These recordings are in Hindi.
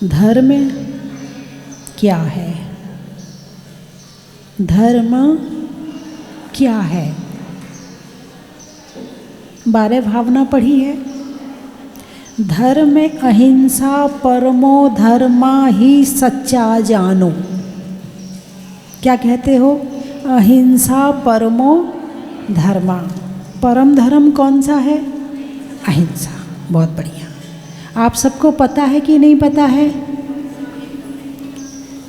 धर्म क्या है? धर्म क्या है? 12 भावना पढ़ी है। धर्म अहिंसा परमो धर्मा ही सच्चा जानो। क्या कहते हो? अहिंसा परमो धर्मा। परम धर्म कौन सा है? अहिंसा। बहुत बढ़िया। आप सबको पता है कि नहीं पता है?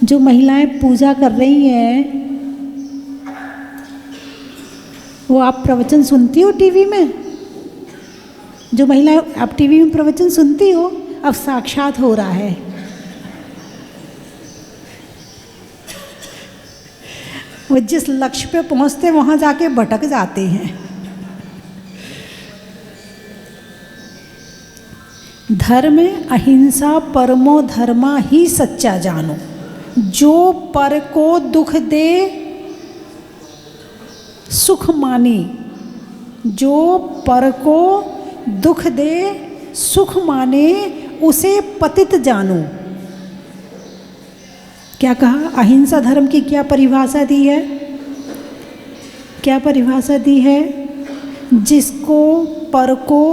जो महिलाएं पूजा कर रही हैं वो आप प्रवचन सुनती हो टीवी में? जो महिलाएं आप टीवी में प्रवचन सुनती हो, अब साक्षात हो रहा है। वो जिस लक्ष्य पे पहुंचते वहां जाके भटक जाते हैं। धर्म अहिंसा परमो धर्मा ही सच्चा जानो। जो पर को दुख दे सुख माने। जो पर को दुख दे सुख माने उसे पतित जानो। क्या कहा? अहिंसा धर्म की क्या परिभाषा दी है? क्या परिभाषा दी है? जिसको पर को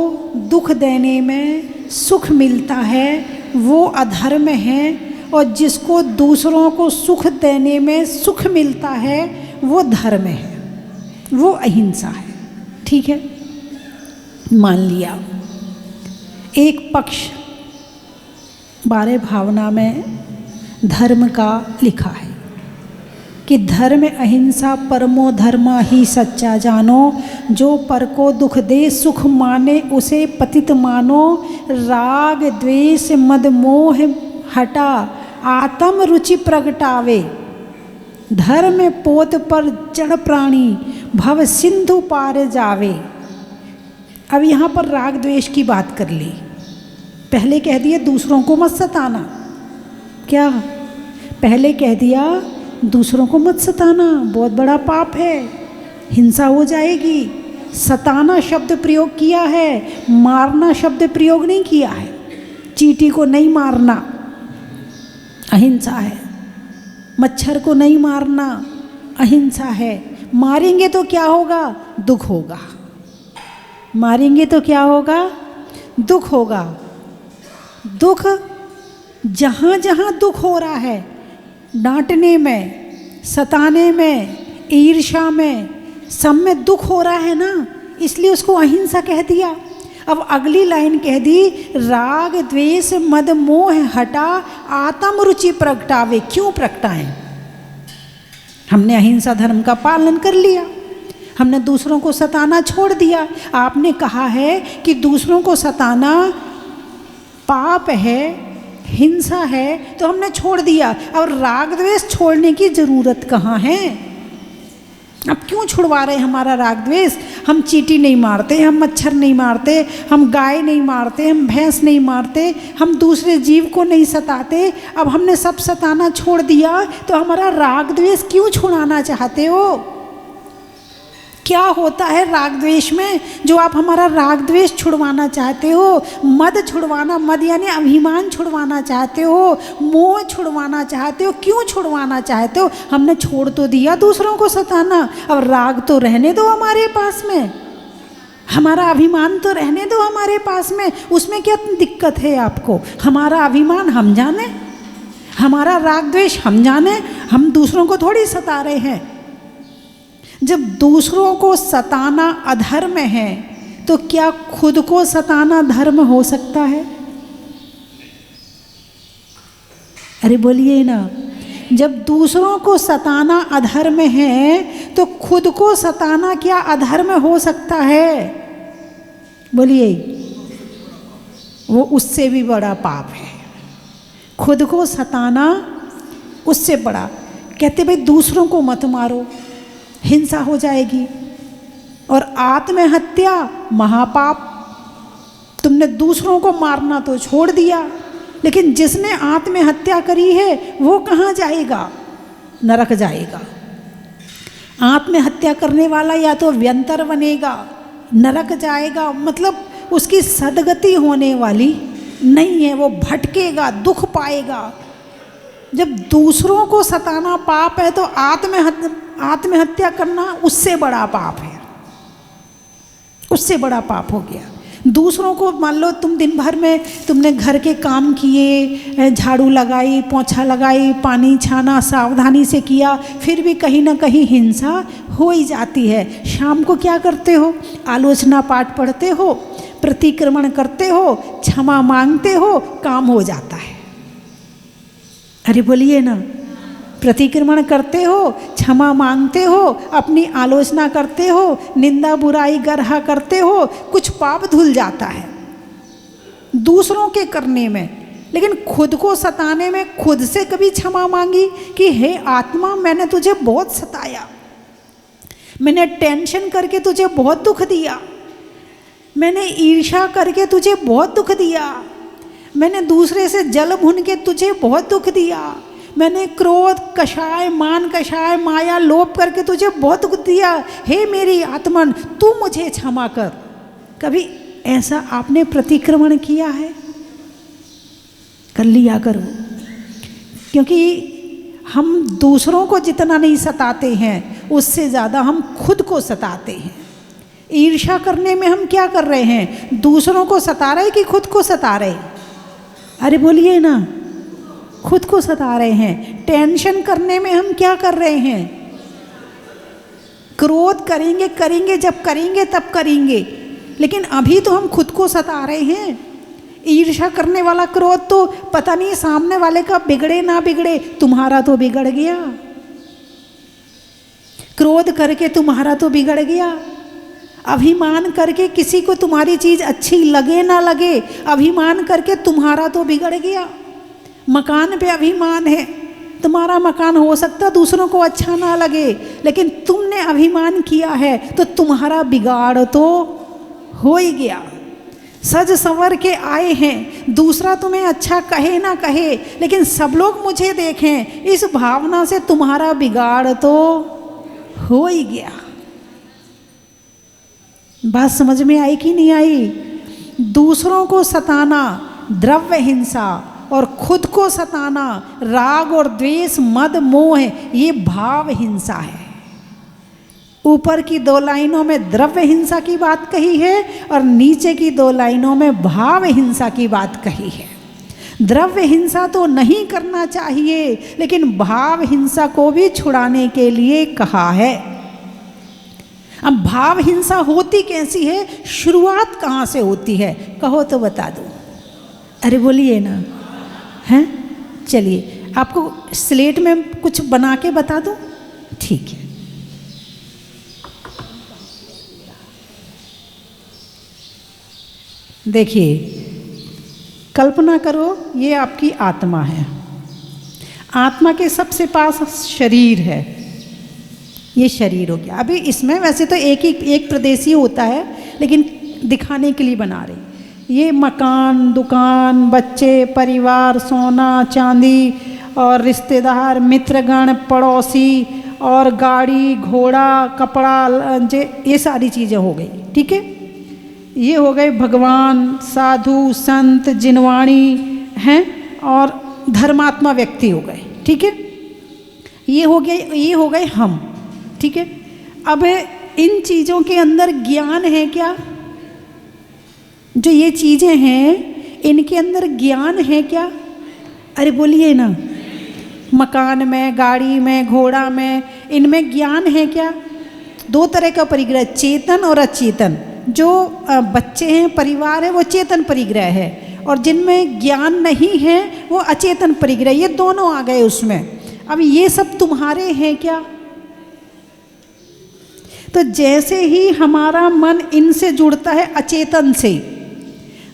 दुख देने में सुख मिलता है वो अधर्म है, और जिसको दूसरों को सुख देने में सुख मिलता है वो धर्म है, वो अहिंसा है। ठीक है, मान लिया। एक पक्ष 12 भावना में धर्म का लिखा है कि धर्म अहिंसा परमो धर्मा ही सच्चा जानो। जो पर को दुख दे सुख माने उसे पतित मानो। राग द्वेष मद मोह हटा आत्म रुचि प्रगटावे। धर्म पोत पर जड़ प्राणी भव सिंधु पार जावे। अब यहाँ पर राग द्वेष की बात कर ली। पहले कह दिया दूसरों को मत सताना। क्या? पहले कह दिया दूसरों को मत सताना, बहुत बड़ा पाप है, हिंसा हो जाएगी। सताना शब्द प्रयोग किया है, मारना शब्द प्रयोग नहीं किया है। चींटी को नहीं मारना अहिंसा है, मच्छर को नहीं मारना अहिंसा है। मारेंगे तो क्या होगा? दुख होगा। मारेंगे तो क्या होगा? दुख होगा। दुख जहाँ जहाँ दुख हो रहा है, डांटने में, सताने में, ईर्ष्या में, सब में दुख हो रहा है ना, इसलिए उसको अहिंसा कह दिया। अब अगली लाइन कह दी राग द्वेष मद मोह हटा आत्म रुचि प्रगटावे। क्यों प्रगटाएं? हमने अहिंसा धर्म का पालन कर लिया, हमने दूसरों को सताना छोड़ दिया। आपने कहा है कि दूसरों को सताना पाप है, हिंसा है, तो हमने छोड़ दिया। और राग द्वेष छोड़ने की जरूरत कहाँ है? अब क्यों छुड़वा रहे हमारा राग द्वेष? हम चींटी नहीं मारते, हम मच्छर नहीं मारते, हम गाय नहीं मारते, हम भैंस नहीं मारते, हम दूसरे जीव को नहीं सताते। अब हमने सब सताना छोड़ दिया, तो हमारा राग द्वेष क्यों छुड़ाना चाहते हो? क्या होता है राग द्वेष में जो आप हमारा राग द्वेष छुड़वाना चाहते हो? मद छुड़वाना, मद यानी अभिमान छुड़वाना चाहते हो, मोह छुड़वाना चाहते हो। क्यों छुड़वाना चाहते हो? हमने छोड़ तो दिया दूसरों को सताना, अब राग तो रहने दो हमारे पास में, हमारा अभिमान तो रहने दो हमारे पास में। उसमें क्या दिक्कत है आपको? हमारा अभिमान हम जाने, हमारा राग द्वेष हम जाने, हम दूसरों को थोड़ी सता रहे हैं। जब दूसरों को सताना अधर्म है तो क्या खुद को सताना धर्म हो सकता है? अरे बोलिए ना। जब दूसरों को सताना अधर्म है तो खुद को सताना क्या अधर्म हो सकता है? बोलिए। वो उससे भी बड़ा पाप है। खुद को सताना उससे बड़ा। कहते भाई दूसरों को मत मारो, हिंसा हो जाएगी। और आत्महत्या महापाप। तुमने दूसरों को मारना तो छोड़ दिया, लेकिन जिसने आत्महत्या करी है वो कहाँ जाएगा? नरक जाएगा। आत्महत्या करने वाला या तो व्यंतर बनेगा, नरक जाएगा, मतलब उसकी सदगति होने वाली नहीं है, वो भटकेगा, दुख पाएगा। जब दूसरों को सताना पाप है तो आत्महत्या करना उससे बड़ा पाप है, उससे बड़ा पाप हो गया। दूसरों को, मान लो तुम दिन भर में तुमने घर के काम किए, झाड़ू लगाई, पोंछा लगाई, पानी छाना सावधानी से किया, फिर भी कहीं ना कहीं हिंसा हो ही जाती है। शाम को क्या करते हो? आलोचना पाठ पढ़ते हो, प्रतिक्रमण करते हो, क्षमा मांगते हो, काम हो जाता है। अरे बोलिए ना, प्रतिक्रमण करते हो, क्षमा मांगते हो, अपनी आलोचना करते हो, निंदा बुराई गरहा करते हो, कुछ पाप धुल जाता है दूसरों के करने में। लेकिन खुद को सताने में खुद से कभी क्षमा मांगी कि हे आत्मा, मैंने तुझे बहुत सताया, मैंने टेंशन करके तुझे बहुत दुख दिया, मैंने ईर्ष्या करके तुझे बहुत दुख दिया, मैंने दूसरे से जल भुन के तुझे बहुत दुख दिया, मैंने क्रोध कषाय, मान कषाय, माया, लोभ करके तुझे बहुत दुख दिया, हे मेरी आत्मन तू मुझे क्षमा कर। कभी ऐसा आपने प्रतिक्रमण किया है? कर लिया करो, क्योंकि हम दूसरों को जितना नहीं सताते हैं उससे ज़्यादा हम खुद को सताते हैं। ईर्ष्या करने में हम क्या कर रहे हैं? दूसरों को सता रहे कि खुद को सता रहे? अरे बोलिए ना, खुद को सता रहे हैं। टेंशन करने में हम क्या कर रहे हैं? क्रोध करेंगे करेंगे, जब करेंगे तब करेंगे, लेकिन अभी तो हम खुद को सता रहे हैं। ईर्ष्या करने वाला क्रोध तो पता नहीं सामने वाले का बिगड़े ना बिगड़े, तुम्हारा तो बिगड़ गया। क्रोध करके तुम्हारा तो बिगड़ गया। अभिमान करके किसी को तुम्हारी चीज़ अच्छी लगे ना लगे, अभिमान करके तुम्हारा तो बिगड़ गया। मकान पे अभिमान है, तुम्हारा मकान हो सकता दूसरों को अच्छा ना लगे, लेकिन तुमने अभिमान किया है तो तुम्हारा बिगाड़ तो हो ही गया। सज संवर के आए हैं, दूसरा तुम्हें अच्छा कहे ना कहे, लेकिन सब लोग मुझे देखें, इस भावना से तुम्हारा बिगाड़ तो हो ही गया। बात समझ में आई कि नहीं आई? दूसरों को सताना द्रव्य हिंसा और खुद को सताना राग और द्वेष, मद, मोह, ये भाव हिंसा है। ऊपर की 2 लाइनों में द्रव्य हिंसा की बात कही है और नीचे की 2 लाइनों में भाव हिंसा की बात कही है। द्रव्य हिंसा तो नहीं करना चाहिए, लेकिन भाव हिंसा को भी छुड़ाने के लिए कहा है। अब भाव हिंसा होती कैसी है, शुरुआत कहाँ से होती है, कहो तो बता दो। अरे बोलिए ना, हैं? चलिए आपको स्लेट में कुछ बना के बता दो, ठीक है। देखिए, कल्पना करो ये आपकी आत्मा है। आत्मा के सबसे पास शरीर है, ये शरीर हो गया। अभी इसमें वैसे तो एक प्रदेशी होता है, लेकिन दिखाने के लिए बना रहे। ये मकान, दुकान, बच्चे, परिवार, सोना चांदी और रिश्तेदार, मित्रगण, पड़ोसी और गाड़ी, घोड़ा, कपड़ा, ये सारी चीज़ें हो गई, ठीक है। ये हो गए भगवान, साधु, संत, जिनवाणी हैं और धर्मात्मा व्यक्ति हो गए, ठीक है। ये हो गए हम, ठीक है। अब इन चीज़ों के अंदर ज्ञान है क्या? जो ये चीज़ें हैं इनके अंदर ज्ञान है क्या? अरे बोलिए ना। मकान में, गाड़ी में, घोड़ा में, इनमें ज्ञान है क्या? 2 तरह का परिग्रह, चेतन और अचेतन। जो बच्चे हैं, परिवार है, वो चेतन परिग्रह है, और जिनमें ज्ञान नहीं है वो अचेतन परिग्रह। ये दोनों आ गए उसमें। अब ये सब तुम्हारे हैं क्या? तो जैसे ही हमारा मन इनसे जुड़ता है अचेतन से,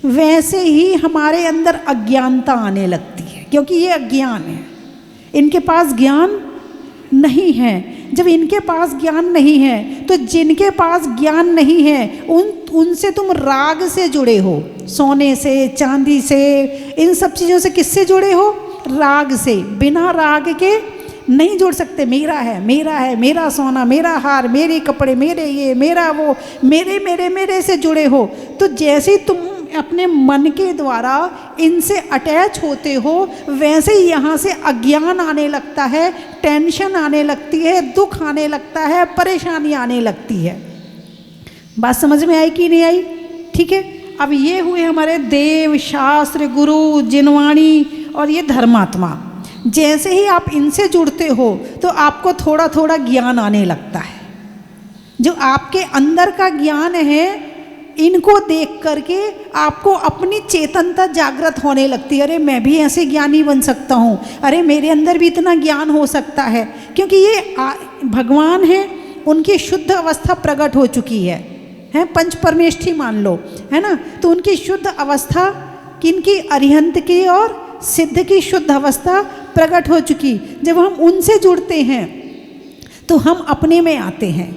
वैसे ही हमारे अंदर अज्ञानता आने लगती है, क्योंकि ये अज्ञान है। इनके पास ज्ञान नहीं है। जब इनके पास ज्ञान नहीं है तो जिनके पास ज्ञान नहीं है उनसे तुम राग से जुड़े हो, सोने से, चांदी से, इन सब चीज़ों से किससे जुड़े हो? राग से। बिना राग के नहीं जुड़ सकते। मेरा है, मेरा है, मेरा सोना, मेरा हार, मेरे कपड़े, मेरे ये, मेरा वो, मेरे मेरे मेरे से जुड़े हो। तो जैसे तुम अपने मन के द्वारा इनसे अटैच होते हो, वैसे ही यहाँ से अज्ञान आने लगता है, टेंशन आने लगती है, दुख आने लगता है, परेशानी आने लगती है। बात समझ में आई कि नहीं आई? ठीक है। अब ये हुए हमारे देव, शास्त्र, गुरु, जिनवाणी और ये धर्मात्मा। जैसे ही आप इनसे जुड़ते हो तो आपको थोड़ा थोड़ा ज्ञान आने लगता है। जो आपके अंदर का ज्ञान है, इनको देख करके आपको अपनी चेतनता जागृत होने लगती है। अरे मैं भी ऐसे ज्ञानी बन सकता हूँ, अरे मेरे अंदर भी इतना ज्ञान हो सकता है। क्योंकि ये भगवान है, उनकी शुद्ध अवस्था प्रकट हो चुकी है पंच परमेष्ठी मान लो, है ना। तो उनकी शुद्ध अवस्था, किनकी? अरिहंत की और सिद्ध की शुद्ध अवस्था प्रकट हो चुकी। जब हम उनसे जुड़ते हैं तो हम अपने में आते हैं।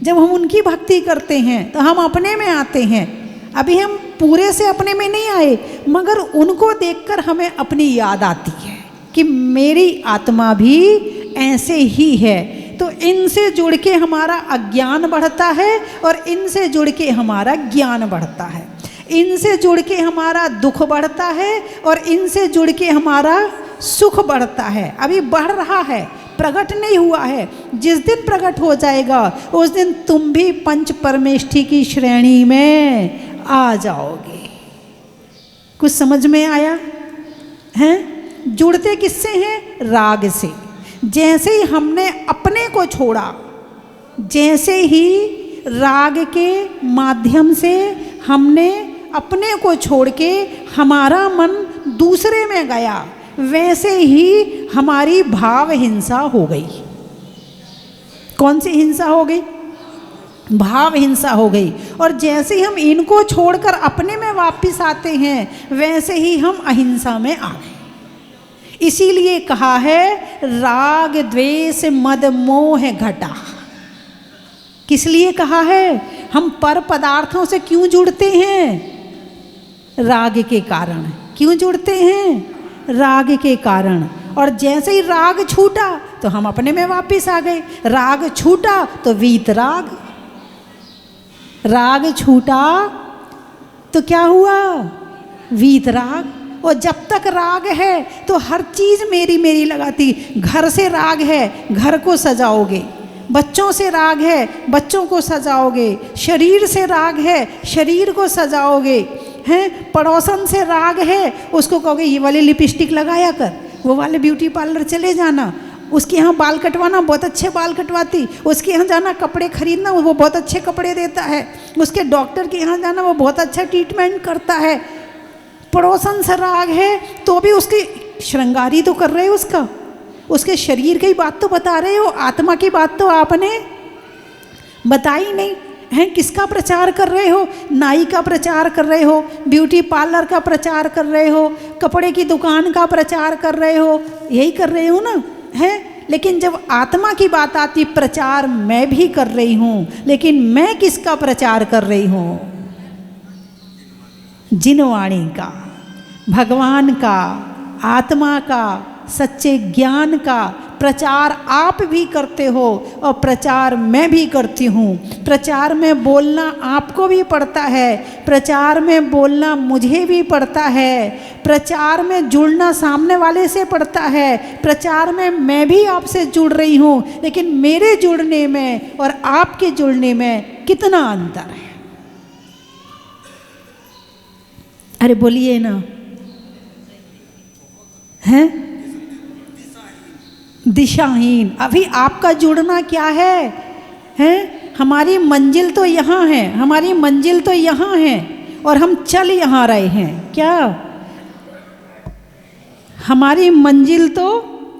जब हम उनकी भक्ति करते हैं तो हम अपने में आते हैं। अभी हम पूरे से अपने में नहीं आए, मगर उनको देखकर हमें अपनी याद आती है कि मेरी आत्मा भी ऐसे ही है। तो इनसे जुड़ के हमारा अज्ञान बढ़ता है और इनसे जुड़ के हमारा ज्ञान बढ़ता है। इनसे जुड़ के हमारा दुख बढ़ता है और इनसे जुड़ के हमारा सुख बढ़ता है। अभी बढ़ रहा है, प्रकट नहीं हुआ है। जिस दिन प्रकट हो जाएगा उस दिन तुम भी पंच परमेष्ठी की श्रेणी में आ जाओगे। कुछ समझ में आया है? जुड़ते किससे हैं? राग से। जैसे ही हमने अपने को छोड़ा, जैसे ही राग के माध्यम से हमने अपने को छोड़ के हमारा मन दूसरे में गया, वैसे ही हमारी भाव हिंसा हो गई। कौन सी हिंसा हो गई? भाव हिंसा हो गई। और जैसे ही हम इनको छोड़कर अपने में वापस आते हैं, वैसे ही हम अहिंसा में आ गए। इसीलिए कहा है राग द्वेष मद मोह घटा। किस लिए कहा है? हम पर पदार्थों से क्यों जुड़ते हैं? राग के कारण। क्यों जुड़ते हैं? राग के कारण। और जैसे ही राग छूटा तो हम अपने में वापस आ गए। राग छूटा तो वीतराग। राग छूटा तो क्या हुआ? वीतराग। और जब तक राग है तो हर चीज़ मेरी मेरी लगाती। घर से राग है, घर को सजाओगे। बच्चों से राग है, बच्चों को सजाओगे। शरीर से राग है, शरीर को सजाओगे। हैं, पड़ोसन से राग है, उसको कहोगे ये वाली लिपस्टिक लगाया कर, वो वाले ब्यूटी पार्लर चले जाना, उसके यहाँ बाल कटवाना, बहुत अच्छे बाल कटवाती। उसके यहाँ जाना कपड़े खरीदना, वो बहुत अच्छे कपड़े देता है। उसके डॉक्टर के यहाँ जाना, वो बहुत अच्छा ट्रीटमेंट करता है। पड़ोसन से राग है तो भी उसकी श्रृंगारी तो कर रहे हो, उसके शरीर की बात तो बता रहे हो, आत्मा की बात तो आपने बताई नहीं है। किसका प्रचार कर रहे हो? नाई का प्रचार कर रहे हो, ब्यूटी पार्लर का प्रचार कर रहे हो, कपड़े की दुकान का प्रचार कर रहे हो, यही कर रहे हो ना, है। लेकिन जब आत्मा की बात आती, प्रचार मैं भी कर रही हूँ, लेकिन मैं किसका प्रचार कर रही हूँ? जिनवाणी का, भगवान का, आत्मा का, सच्चे ज्ञान का प्रचार आप भी करते हो और प्रचार मैं भी करती हूँ। प्रचार में बोलना आपको भी पड़ता है, प्रचार में बोलना मुझे भी पड़ता है, प्रचार में जुड़ना सामने वाले से पड़ता है। प्रचार में मैं भी आपसे जुड़ रही हूँ, लेकिन मेरे जुड़ने में और आपके जुड़ने में कितना अंतर है? अरे बोलिए ना, हैं? दिशाहीन। अभी आपका जुड़ना क्या है? हैं? हमारी मंजिल तो यहाँ है, हमारी मंजिल तो यहाँ है और हम चल यहाँ रहे हैं। क्या हमारी मंजिल तो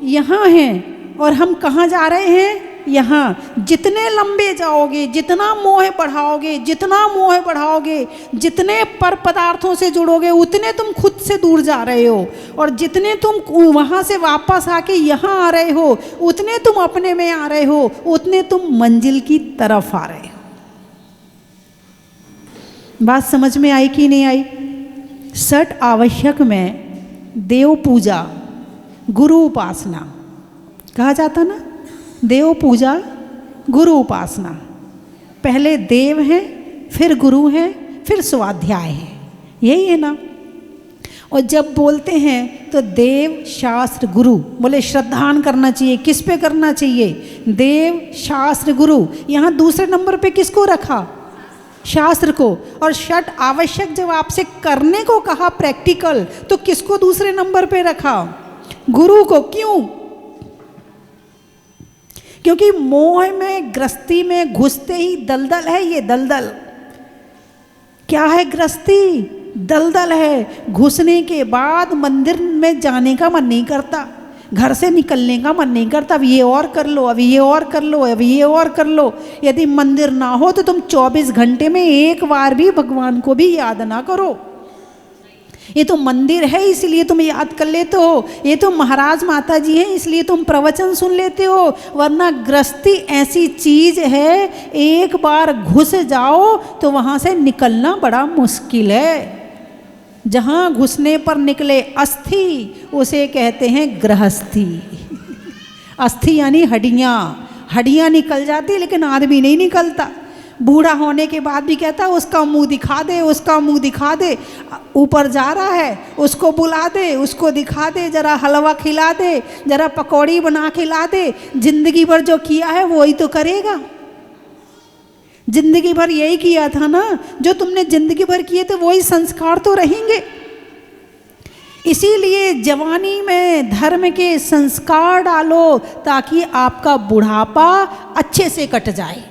यहाँ है और हम कहाँ जा रहे हैं? यहाँ। जितने लंबे जाओगे, जितना मोह बढ़ाओगे, जितना मोह बढ़ाओगे, जितने पर पदार्थों से जुड़ोगे, उतने तुम खुद से दूर जा रहे हो। और जितने तुम वहाँ से वापस आके यहाँ आ रहे हो, उतने तुम अपने में आ रहे हो, उतने तुम मंजिल की तरफ आ रहे हो। बात समझ में आई कि नहीं आई? षट आवश्यक में देव पूजा, गुरु उपासना कहा जाता ना। देव पूजा, गुरु उपासना। पहले देव हैं, फिर गुरु हैं, फिर स्वाध्याय है। यही है ना। और जब बोलते हैं तो देव शास्त्र गुरु, बोले श्रद्धान करना चाहिए, किस पे करना चाहिए? देव शास्त्र गुरु। यहाँ दूसरे नंबर पे किसको रखा? शास्त्र को। और षट आवश्यक जब आपसे करने को कहा प्रैक्टिकल, तो किसको दूसरे नंबर पे रखा? गुरु को। क्यों? क्योंकि मोह में, ग्रस्ती में घुसते ही दलदल है। ये दलदल क्या है? ग्रस्ती दलदल है। घुसने के बाद मंदिर में जाने का मन नहीं करता, घर से निकलने का मन नहीं करता। अब ये और कर लो, अब ये और कर लो, अब ये और कर लो। यदि मंदिर ना हो तो तुम 24 घंटे में एक बार भी भगवान को भी याद ना करो। ये तो मंदिर है इसलिए तुम याद कर लेते हो, ये तो महाराज माता जी हैं इसलिए तुम प्रवचन सुन लेते हो। वरना गृहस्थी ऐसी चीज है, एक बार घुस जाओ तो वहां से निकलना बड़ा मुश्किल है। जहां घुसने पर निकले अस्थि, उसे कहते हैं गृहस्थी। अस्थि यानी हड्डियां। हड्डियां निकल जाती लेकिन आदमी नहीं निकलता। बूढ़ा होने के बाद भी कहता है उसका मुंह दिखा दे, उसका मुंह दिखा दे। ऊपर जा रहा है, उसको बुला दे, उसको दिखा दे, जरा हलवा खिला दे, जरा पकौड़ी बना खिला दे। जिंदगी भर जो किया है वही तो करेगा। जिंदगी भर यही किया था ना, जो तुमने जिंदगी भर किए थे वही संस्कार तो रहेंगे। इसीलिए जवानी में धर्म के संस्कार डालो ताकि आपका बुढ़ापा अच्छे से कट जाए।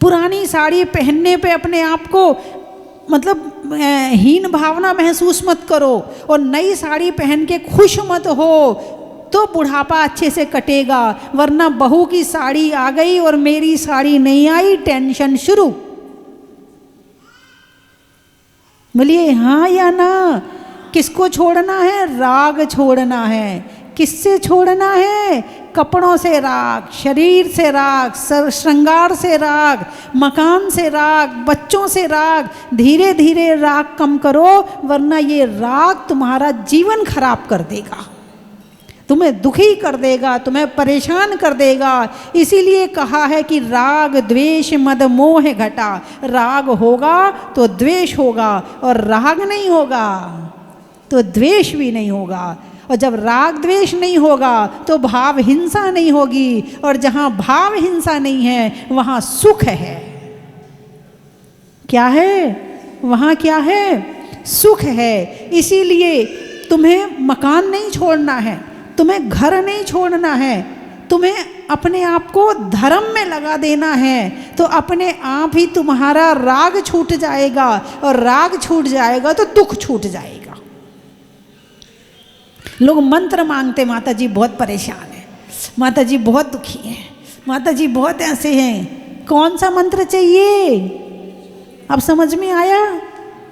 पुरानी साड़ी पहनने पे अपने आप को मतलब हीन भावना महसूस मत करो, और नई साड़ी पहन के खुश मत हो, तो बुढ़ापा अच्छे से कटेगा। वरना बहू की साड़ी आ गई और मेरी साड़ी नहीं आई, टेंशन शुरू। बोलिए हाँ या ना? किसको छोड़ना है? राग छोड़ना है। किससे छोड़ना है? कपड़ों से राग, शरीर से राग, श्रृंगार से राग, मकान से राग, बच्चों से राग। धीरे धीरे राग कम करो, वरना ये राग तुम्हारा जीवन खराब कर देगा, तुम्हें दुखी कर देगा, तुम्हें परेशान कर देगा। इसीलिए कहा है कि राग द्वेष मद मोह घटा। राग होगा तो द्वेष होगा, और राग नहीं होगा तो द्वेष भी नहीं होगा। और जब राग द्वेष नहीं होगा तो भाव हिंसा नहीं होगी, और जहाँ भाव हिंसा नहीं है वहाँ सुख है। क्या है? वहाँ क्या है? सुख है। इसीलिए तुम्हें मकान नहीं छोड़ना है, तुम्हें घर नहीं छोड़ना है, तुम्हें अपने आप को धर्म में लगा देना है। तो अपने आप ही तुम्हारा राग छूट जाएगा, और राग छूट जाएगा तो दुख छूट जाएगा। लोग मंत्र मांगते, माता जी बहुत परेशान है, माता जी बहुत दुखी हैं, माता जी बहुत ऐसे हैं। कौन सा मंत्र चाहिए? अब समझ में आया?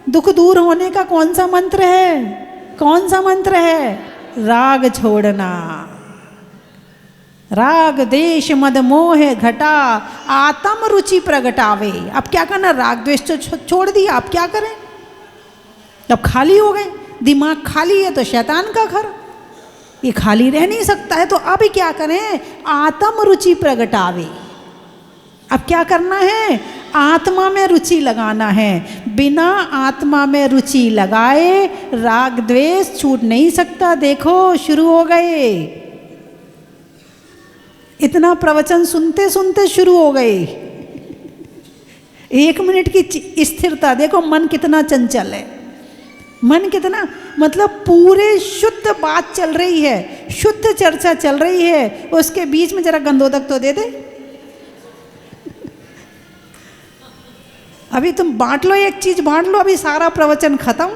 दुख दूर होने का कौन सा मंत्र है? कौन सा मंत्र है? राग छोड़ना। राग देश मद मोह घटा, आत्म रुचि प्रगटावे। अब क्या करना? राग द्वेष तो छोड़ दिया, अब क्या करें? अब खाली हो गए, दिमाग खाली है तो शैतान का घर, ये खाली रह नहीं सकता है। तो अब क्या करें? आत्म रुचि प्रगटावे। अब क्या करना है? आत्मा में रुचि लगाना है। बिना आत्मा में रुचि लगाए राग द्वेष छूट नहीं सकता। देखो शुरू हो गए, इतना प्रवचन सुनते सुनते शुरू हो गए। 1 मिनट की स्थिरता देखो, मन कितना चंचल है, मन कितना मतलब पूरे शुद्ध बात चल रही है, शुद्ध चर्चा चल रही है, उसके बीच में जरा गंधोदक तो दे दे। अभी तुम बांट लो, एक चीज बांट लो, अभी सारा प्रवचन खत्म।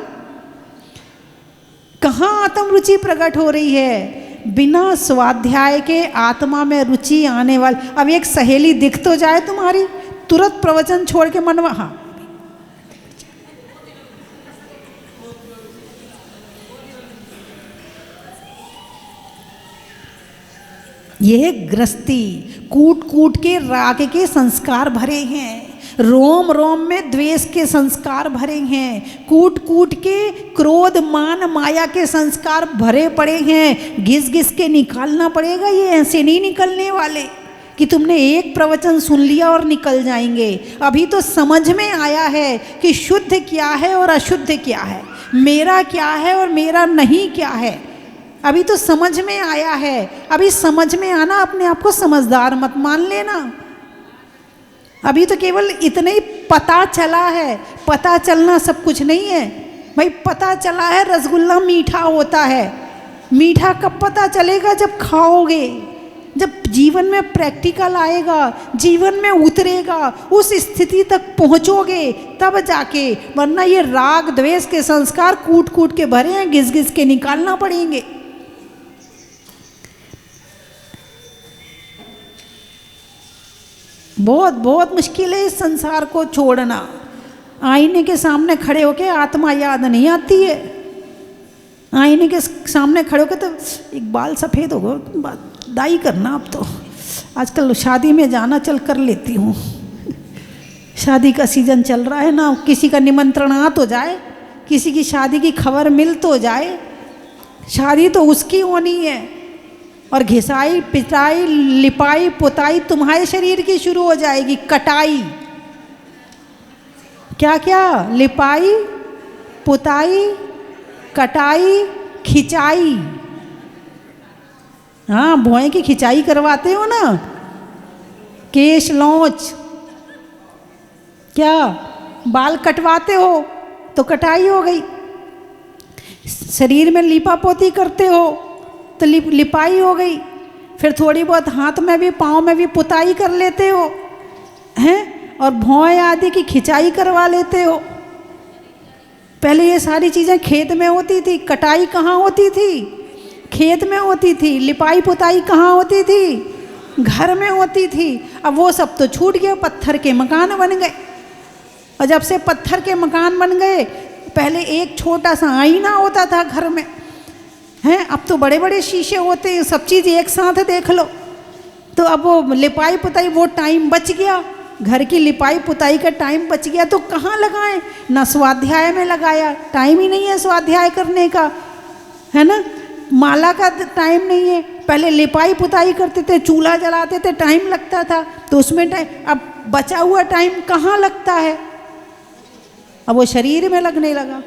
कहाँ आत्म रुचि प्रकट हो रही है? बिना स्वाध्याय के आत्मा में रुचि आने वाली। अब एक सहेली दिख तो जाए तुम्हारी, तुरंत प्रवचन छोड़ के मनवा, हाँ यह गृहस्थी कूट कूट के राग के संस्कार भरे हैं, रोम रोम में द्वेष के संस्कार भरे हैं, कूट कूट के क्रोध मान माया के संस्कार भरे पड़े हैं। घिस घिस के निकालना पड़ेगा, ये ऐसे नहीं निकलने वाले कि तुमने एक प्रवचन सुन लिया और निकल जाएंगे। अभी तो समझ में आया है कि शुद्ध क्या है और अशुद्ध क्या है, मेरा क्या है और मेरा नहीं क्या है। अभी तो समझ में आया है। अभी समझ में आना, अपने आप को समझदार मत मान लेना। अभी तो केवल इतना ही पता चला है। पता चलना सब कुछ नहीं है भाई। पता चला है रसगुल्ला मीठा होता है। मीठा कब पता चलेगा? जब खाओगे, जब जीवन में प्रैक्टिकल आएगा, जीवन में उतरेगा, उस स्थिति तक पहुंचोगे तब जाके। वरना ये राग द्वेष के संस्कार कूट कूट के भरे हैं, घिस घिस के निकालना पड़ेंगे। बहुत बहुत मुश्किल है इस संसार को छोड़ना। आईने के सामने खड़े होके आत्मा याद नहीं आती है। आईने के सामने खड़े होके तो एक बाल सफ़ेद होगा, दाई करना। अब तो आजकल शादी में जाना चल कर लेती हूँ। शादी का सीज़न चल रहा है ना, किसी का निमंत्रण आ तो जाए, किसी की शादी की खबर मिल तो जाए। शादी तो उसकी होनी है। और घिसाई पिटाई लिपाई पुताई तुम्हारे शरीर की शुरू हो जाएगी। कटाई, क्या क्या? लिपाई पुताई कटाई खिंचाई। हाँ, भौएं की खिंचाई करवाते हो ना, केश लौच, क्या बाल कटवाते हो तो कटाई हो गई। शरीर में लिपा पोती करते हो तो लिपाई हो गई। फिर थोड़ी बहुत हाथ में भी पाँव में भी पुताई कर लेते हो हैं, और भौएं आदि की खिंचाई करवा लेते हो। पहले ये सारी चीज़ें खेत में होती थी। कटाई कहाँ होती थी? खेत में होती थी। लिपाई पुताई कहाँ होती थी? घर में होती थी। अब वो सब तो छूट गया, पत्थर के मकान बन गए। और जब से पत्थर के मकान बन गए, पहले एक छोटा सा आईना होता था घर में, हैं, अब तो बड़े बड़े शीशे होते हैं, सब चीज़ एक साथ देख लो। तो अब वो लिपाई पुताई, वो टाइम बच गया। घर की लिपाई पुताई का टाइम बच गया, तो कहाँ लगाएं? ना स्वाध्याय में लगाया, टाइम ही नहीं है स्वाध्याय करने का, है ना। माला का टाइम नहीं है। पहले लिपाई पुताई करते थे, चूल्हा जलाते थे, टाइम लगता था, तो उसमें टाइम। अब बचा हुआ टाइम कहाँ लगता है? अब वो शरीर में लगने लगा।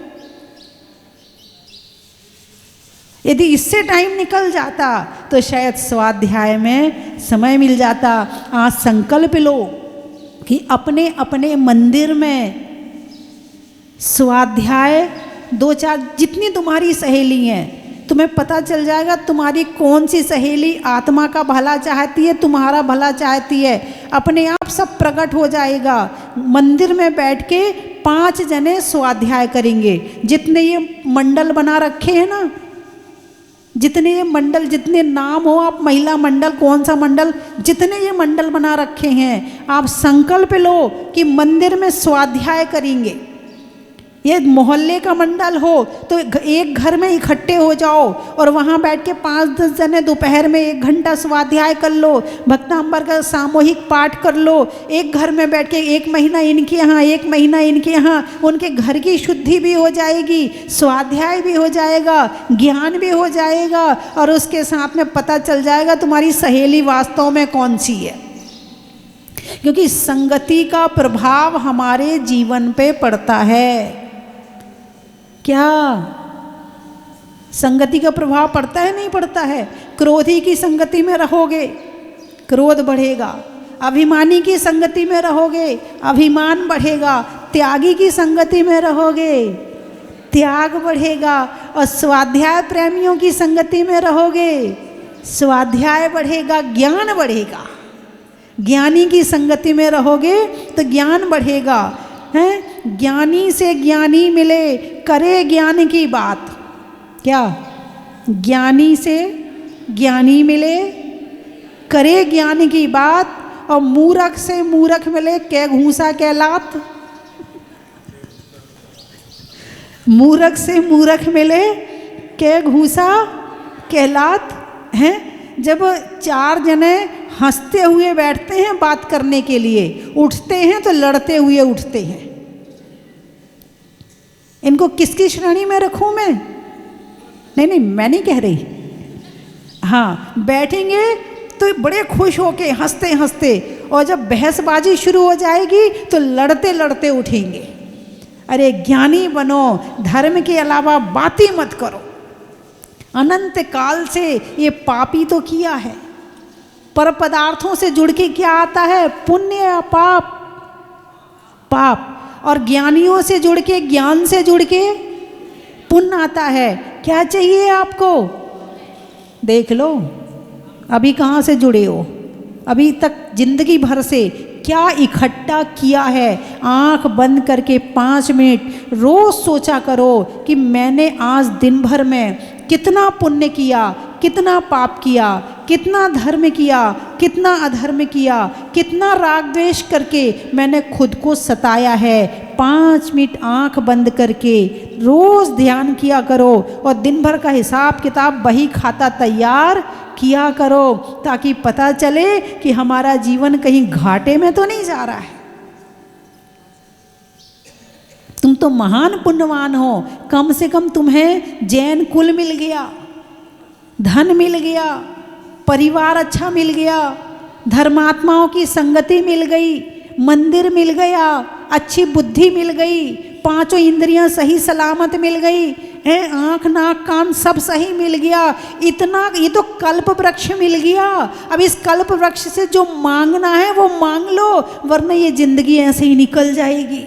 यदि इससे टाइम निकल जाता तो शायद स्वाध्याय में समय मिल जाता। आज संकल्प लो कि अपने अपने मंदिर में स्वाध्याय, 2-4 जितनी तुम्हारी सहेली हैं, तुम्हें पता चल जाएगा तुम्हारी कौन सी सहेली आत्मा का भला चाहती है, तुम्हारा भला चाहती है। अपने आप सब प्रकट हो जाएगा। मंदिर में बैठ के 5 जने स्वाध्याय करेंगे। जितने ये मंडल बना रखे हैं ना, जितने ये मंडल, जितने नाम हो, आप महिला मंडल, कौन सा मंडल, जितने ये मंडल बना रखे हैं, आप संकल्प लो कि मंदिर में स्वाध्याय करेंगे। ये मोहल्ले का मंडल हो तो एक घर में इकट्ठे हो जाओ और वहाँ बैठ के 5-10 जने दोपहर में 1 घंटा स्वाध्याय कर लो, भक्तांबर का सामूहिक पाठ कर लो। एक घर में बैठ के 1 महीना इनके यहाँ, 1 महीना इनके यहाँ, उनके घर की शुद्धि भी हो जाएगी, स्वाध्याय भी हो जाएगा, ज्ञान भी हो जाएगा, और उसके साथ में पता चल जाएगा तुम्हारी सहेली वास्तव में कौन सी है। क्योंकि संगति का प्रभाव हमारे जीवन पे पड़ता है। क्या संगति का प्रभाव पड़ता है? नहीं पड़ता है। क्रोधी की संगति में रहोगे, क्रोध बढ़ेगा। अभिमानी की संगति में रहोगे, अभिमान बढ़ेगा। त्यागी की संगति में रहोगे, त्याग बढ़ेगा। और स्वाध्याय प्रेमियों की संगति में रहोगे, स्वाध्याय बढ़ेगा, ज्ञान बढ़ेगा। ज्ञानी की संगति में रहोगे तो ज्ञान बढ़ेगा, हैं। ज्ञानी से ज्ञानी मिले, करे ज्ञान की बात। क्या? ज्ञानी से ज्ञानी मिले, करे ज्ञान की बात, और मूर्ख से मूर्ख मिले, कै घूसा कै लात। मूर्ख से मूर्ख मिले, कै घूसा कै लात, हैं। जब 4 जने हंसते हुए बैठते हैं बात करने के लिए, उठते हैं तो लड़ते हुए उठते हैं। इनको किसकी श्रेणी में रखूं मैं? नहीं, मैं नहीं कह रही। हाँ, बैठेंगे तो बड़े खुश होके हंसते हंसते, और जब बहसबाजी शुरू हो जाएगी तो लड़ते लड़ते उठेंगे। अरे ज्ञानी बनो, धर्म के अलावा बात ही मत करो। अनंत काल से ये पापी तो किया है, पर पदार्थों से जुड़ के क्या आता है? पुण्य या पाप? पाप। और ज्ञानियों से जुड़ के, ज्ञान से जुड़ के पुण्य आता है। क्या चाहिए आपको? देख लो अभी कहाँ से जुड़े हो, अभी तक जिंदगी भर से क्या इकट्ठा किया है। आंख बंद करके 5 मिनट रोज सोचा करो कि मैंने आज दिन भर में कितना पुण्य किया, कितना पाप किया, कितना धर्म किया, कितना अधर्म किया, कितना राग द्वेष करके मैंने खुद को सताया है। 5 मिनट आंख बंद करके रोज ध्यान किया करो, और दिन भर का हिसाब किताब, बही खाता तैयार किया करो, ताकि पता चले कि हमारा जीवन कहीं घाटे में तो नहीं जा रहा है। तुम तो महान पुण्यवान हो, कम से कम तुम्हें जैन कुल मिल गया, धन मिल गया, परिवार अच्छा मिल गया, धर्मात्माओं की संगति मिल गई, मंदिर मिल गया, अच्छी बुद्धि मिल गई, 5 इंद्रियां सही सलामत मिल गई है, आँख नाक कान सब सही मिल गया। इतना, ये तो कल्प वृक्ष मिल गया। अब इस कल्प वृक्ष से जो मांगना है वो मांग लो, वरना ये जिंदगी ऐसे ही निकल जाएगी।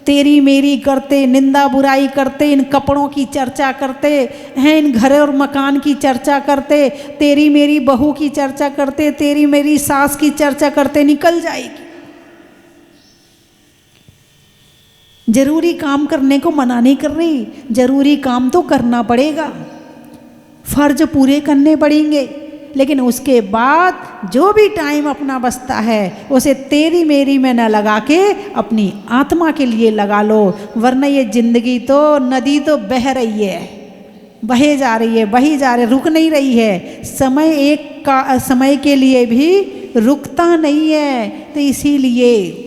तेरी मेरी करते, निंदा बुराई करते, इन कपड़ों की चर्चा करते हैं, इन घर और मकान की चर्चा करते, तेरी मेरी बहू की चर्चा करते, तेरी मेरी सास की चर्चा करते निकल जाएगी। जरूरी काम करने को मना नहीं कर रही, जरूरी काम तो करना पड़ेगा, फर्ज पूरे करने पड़ेंगे, लेकिन उसके बाद जो भी टाइम अपना बचता है उसे तेरी मेरी में न लगा के अपनी आत्मा के लिए लगा लो, वरना ये जिंदगी तो नदी तो बह रही है, बहे जा रही है, बही जा रही है, रुक नहीं रही है। समय एक का समय के लिए भी रुकता नहीं है। तो इसीलिए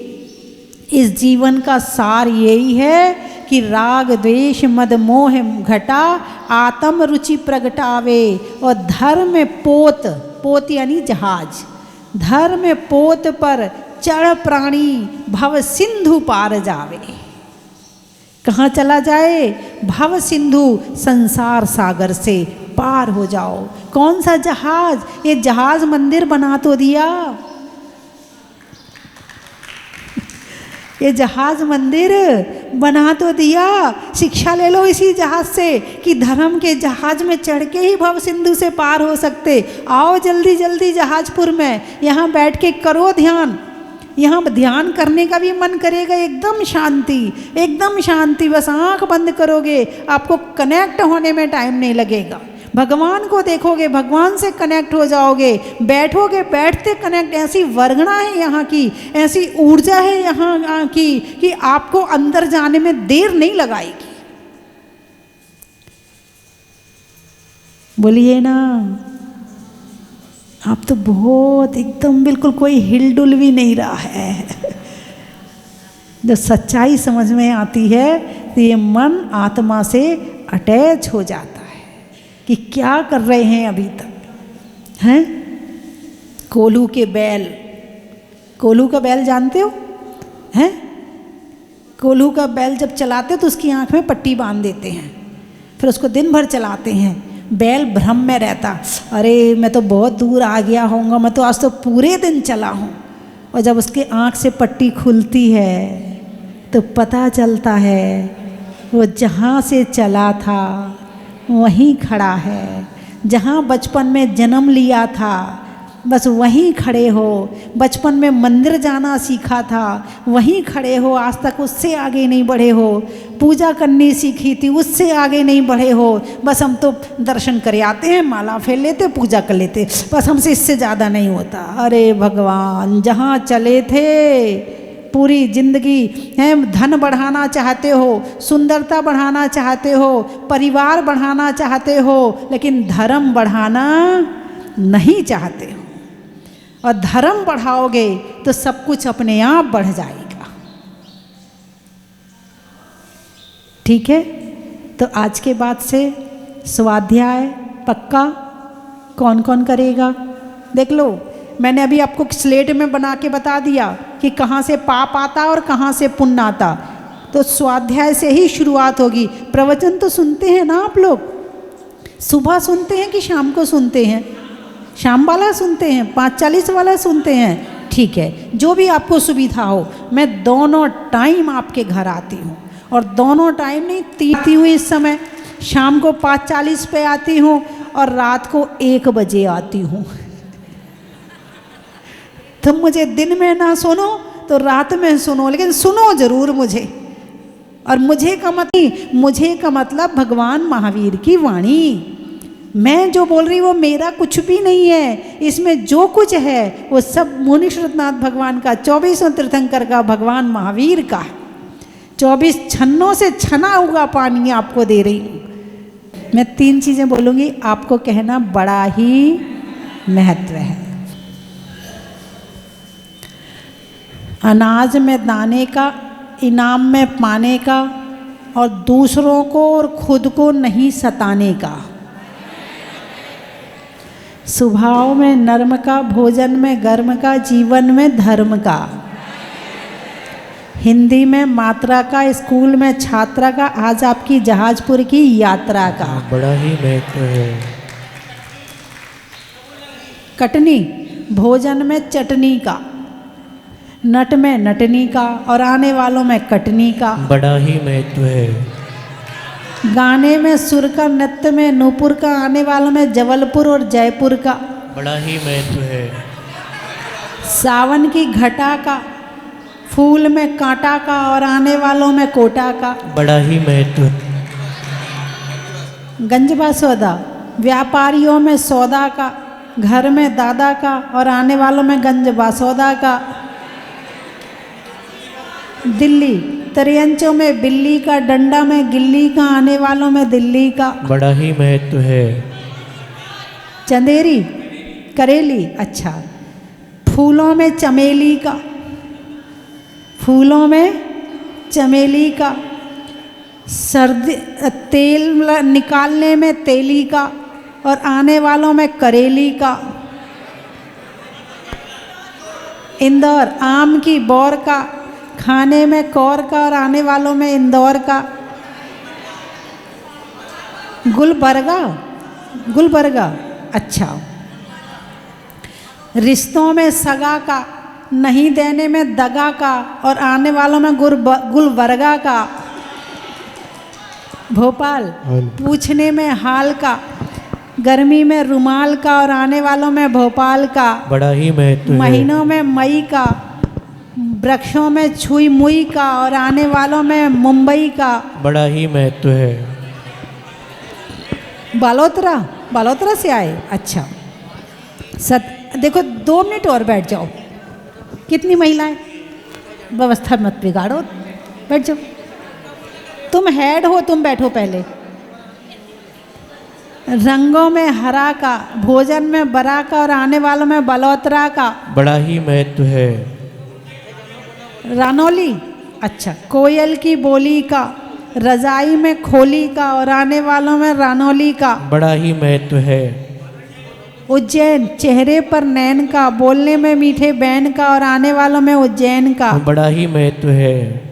इस जीवन का सार यही है कि राग द्वेष मद मोह घटा, आत्म रुचि प्रगटावे, और धर्म पोत, पोत यानी जहाज, धर्म पोत पर चढ़ प्राणी भव सिंधु पार जावे। कहाँ चला जाए? भव सिंधु, संसार सागर से पार हो जाओ। कौन सा जहाज? ये जहाज मंदिर बना तो दिया, ये जहाज मंदिर बना तो दिया। शिक्षा ले लो इसी जहाज से कि धर्म के जहाज में चढ़ के ही भव सिंधु से पार हो सकते। आओ जल्दी जल्दी जहाजपुर में, यहाँ बैठ के करो ध्यान। यहाँ ध्यान करने का भी मन करेगा, एकदम शांति, एकदम शांति। बस आँख बंद करोगे, आपको कनेक्ट होने में टाइम नहीं लगेगा। भगवान को देखोगे, भगवान से कनेक्ट हो जाओगे, बैठोगे, बैठते कनेक्ट। ऐसी वर्गणा है यहाँ की, ऐसी ऊर्जा है यहाँ की कि आपको अंदर जाने में देर नहीं लगाएगी। बोलिए ना, आप तो बहुत एकदम बिल्कुल कोई हिलडुल भी नहीं रहा है। जब सच्चाई समझ में आती है तो ये मन आत्मा से अटैच हो जाता है कि क्या कर रहे हैं अभी तक, हैं? कोल्हू के बैल, कोल्हू का बैल जानते हो, हैं? कोल्हू का बैल जब चलाते तो उसकी आंख में पट्टी बांध देते हैं, फिर उसको दिन भर चलाते हैं। बैल भ्रम में रहता, अरे मैं तो बहुत दूर आ गया होऊंगा, मैं तो आज तो पूरे दिन चला हूँ। और जब उसके आँख से पट्टी खुलती है तो पता चलता है वो जहाँ से चला था वहीं खड़ा है, जहाँ बचपन में जन्म लिया था बस वहीं खड़े हो। बचपन में मंदिर जाना सीखा था, वहीं खड़े हो, आज तक उससे आगे नहीं बढ़े हो। पूजा करनी सीखी थी, उससे आगे नहीं बढ़े हो। बस हम तो दर्शन करे आते हैं, माला फेर लेते, पूजा कर लेते, बस हमसे इससे ज़्यादा नहीं होता। अरे भगवान, जहाँ चले थे पूरी जिंदगी है, धन बढ़ाना चाहते हो, सुंदरता बढ़ाना चाहते हो, परिवार बढ़ाना चाहते हो, लेकिन धर्म बढ़ाना नहीं चाहते हो। और धर्म बढ़ाओगे तो सब कुछ अपने आप बढ़ जाएगा। ठीक है, तो आज के बाद से स्वाध्याय पक्का कौन कौन करेगा? देख लो, मैंने अभी आपको स्लेट में बना के बता दिया कि कहाँ से पाप आता और कहाँ से पुण्य आता। तो स्वाध्याय से ही शुरुआत होगी। प्रवचन तो सुनते हैं ना आप लोग? सुबह सुनते हैं कि शाम को सुनते हैं? शाम वाला सुनते हैं, 5:40 वाला सुनते हैं? ठीक है, जो भी आपको सुविधा हो। मैं दोनों टाइम आपके घर आती हूँ, और दोनों टाइम नहीं, तीती हुई इस समय शाम को 5:40 पे आती हूँ और रात को 1 बजे आती हूँ। तुम मुझे दिन में ना सुनो तो रात में सुनो, लेकिन सुनो जरूर मुझे। और मुझे का मतलब भगवान महावीर की वाणी। मैं जो बोल रही वो मेरा कुछ भी नहीं है। इसमें जो कुछ है वो सब मुनि श्रुतनाथ भगवान का, 24 तीर्थंकर का, भगवान महावीर का है। 24 छन्नों से छना हुआ पानी आपको दे रही हूँ। मैं 3 चीज़ें बोलूँगी, आपको कहना बड़ा ही महत्व है। अनाज में दाने का, इनाम में पाने का, और दूसरों को और खुद को नहीं सताने का। स्वभाव में नर्म का, भोजन में गर्म का, जीवन में धर्म का। हिंदी में मात्रा का, स्कूल में छात्रा का, आज आपकी जहाजपुर की यात्रा का। बड़ा ही महत्व है। कटनी, भोजन में चटनी का, नट में नटनी का, और आने वालों में कटनी का। बड़ा ही महत्व है। गाने में सुर का, नृत्य में नूपुर का, आने वालों में जबलपुर और जयपुर का। बड़ा ही महत्व है। सावन की घटा का, फूल में कांटा का, और आने वालों में कोटा का। बड़ा ही महत्व। गंजबा सौदा, व्यापारियों में सौदा का, घर में दादा का, और आने वालों में गंजबा सौदा का। दिल्ली, त्रियंचों में बिल्ली का, डंडा में गिल्ली का, आने वालों में दिल्ली का। बड़ा ही महत्व है। चंदेरी, करेली, अच्छा, फूलों में चमेली का, फूलों में चमेली का। सर्दी, तेल निकालने में तेली का, और आने वालों में करेली का। इंदौर, आम की बौर का, खाने में कौर का, और आने वालों में इंदौर का। गुलबर्गा, गुलबर्गा, अच्छा, रिश्तों में सगा का, नहीं देने में दगा का, और आने वालों में गुलबर्गा का। भोपाल, पूछने में हाल का, गर्मी में रुमाल का, और आने वालों में भोपाल का। बड़ा ही महत्व है। महीनों में मई का, वृक्षों में छुई मुई का, और आने वालों में मुंबई का। बड़ा ही महत्व है। बालोतरा, बालोतरा से आए, अच्छा। देखो 2 मिनट और बैठ जाओ। कितनी महिलाएं? व्यवस्था मत बिगाड़ो, बैठ जाओ। तुम हेड हो, तुम बैठो पहले। रंगों में हरा का, भोजन में बरा का, और आने वालों में बलोतरा का। बड़ा ही महत्व है। रानौली, अच्छा, कोयल की बोली का, रजाई में खोली का, और आने वालों में रानौली का। बड़ा ही महत्व है। उज्जैन, चेहरे पर नैन का, बोलने में मीठे बैन का, और आने वालों में उज्जैन का। बड़ा ही महत्व है।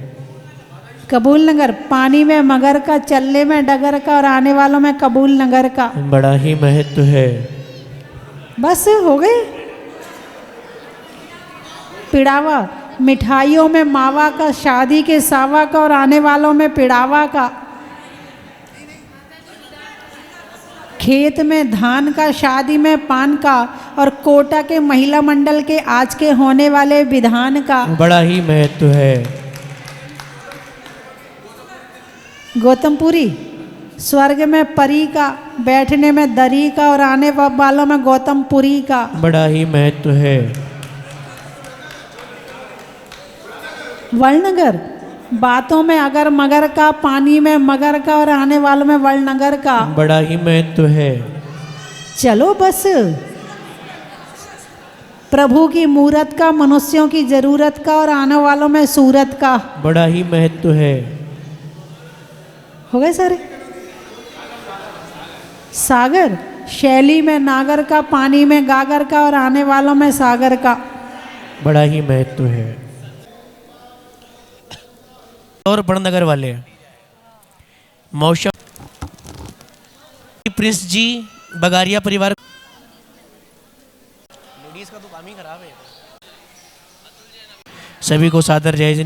कबूल नगर, पानी में मगर का, चलने में डगर का, और आने वालों में कबूल नगर का। बड़ा ही महत्व है। बस हो गए। पिड़ावा, मिठाइयों में मावा का, शादी के सावा का, और आने वालों में पिड़ावा का। खेत में धान का, शादी में पान का, और कोटा के महिला मंडल के आज के होने वाले विधान का। बड़ा ही महत्व है। गौतमपुरी, स्वर्ग में परी का, बैठने में दरी का, और आने वालों में गौतमपुरी का। बड़ा ही महत्व है। वलनगर, बातों में अगर मगर का, पानी में मगर का, और आने वालों में वलनगर का। बड़ा ही महत्व है। चलो बस। प्रभु की मूरत का, मनुष्यों की जरूरत का, और आने वालों में सूरत का। बड़ा ही महत्व है। हो गए सारे। सागर, शैली में नागर का, पानी में गागर का और आने वालों में सागर का। बड़ा ही महत्व है। और बड़नगर वाले मौसम प्रिंस जी बगारिया परिवार, लेडीज का तो काम ही खराब है। सभी को सादर जय